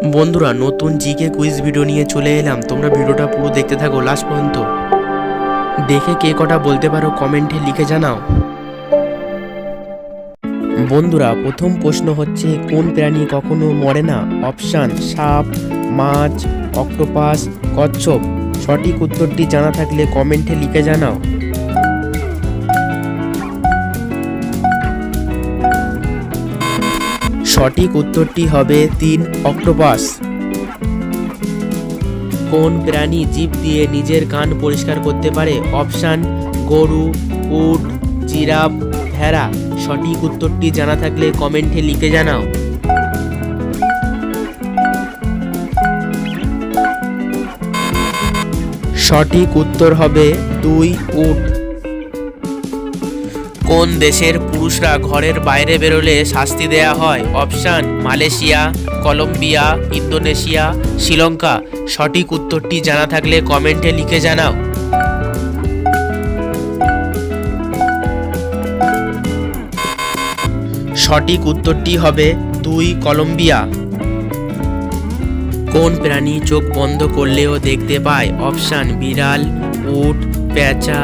বন্ধুরা, নতুন GK quiz video নিয়ে চলে এলাম। তোমরা ভিডিওটা পুরো দেখতে থাকো লাস্ট পর্যন্ত। দেখে কে কটা বলতে পারো কমেন্টে লিখে জানাও। বন্ধুরা, প্রথম প্রশ্ন হচ্ছে, কোন প্রাণী কখনো মরে না? অপশান: সাপ, মাছ, অক্টোপাস, কচ্ছপ। সঠিক উত্তরটি জানা থাকলে কমেন্টে লিখে জানাও। সঠিক উত্তরটি হবে 3, অক্টোপাস। কোন প্রাণী জিভ দিয়ে নিজের কান পরিষ্কার করতে পারে? অপশান: গরু, উট, জিরাফ, ভেড়া। সঠিক উত্তরটি জানা থাকলে কমেন্টে লিখে জানাও। সঠিক উত্তর হবে 2, উট। কোন দেশের পুরুষরা ঘরের বাইরে বেরোলে শাস্তি দেয়া হয়? Option: Malaysia, Colombia, Indonesia, Sri Lanka. সঠিক উত্তরটি জানা থাকলে কমেন্টে লিখে জানাও। সঠিক উত্তরটি হবে 2, কলম্বিয়া। কোন প্রাণী চোখ বন্ধ করলেও দেখতে পায়? অপশান: বিড়াল, উট, পেঁচা,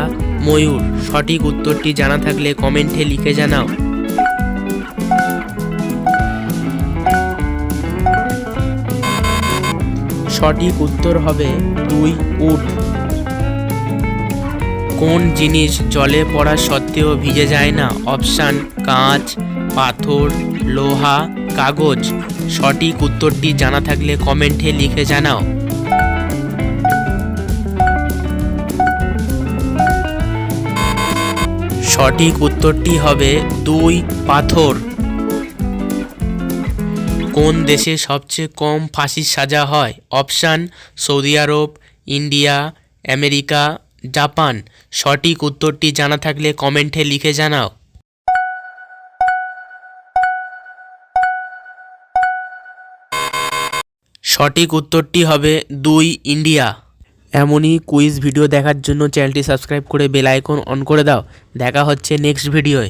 ময়ূর। সঠিক উত্তরটি জানা থাকলে কমেন্টে লিখে জানাও। সঠিক উত্তর হবে 2, উট। কোন জিনিস জলে পড়া সত্ত্বেও ভিজে যায় না? অপশান: কাঁচ, পাথর, লোহা, কাগজ। সঠিক উত্তরটি জানা থাকলে কমেন্টে লিখে জানাও। সঠিক উত্তরটি হবে 2, পাথর। কোন দেশে সবচেয়ে কম ফাঁসির সাজা হয়? অপশান: সৌদি আরব, ইন্ডিয়া, আমেরিকা, জাপান। সঠিক উত্তরটি জানা থাকলে কমেন্টে লিখে জানাও। সঠিক উত্তরটি হবে 2, ইন্ডিয়া। এমনই কুইজ ভিডিও দেখার জন্য চ্যানেলটি সাবস্ক্রাইব করে বেল আইকন অন করে দাও। দেখা হচ্ছে নেক্সট ভিডিওয়।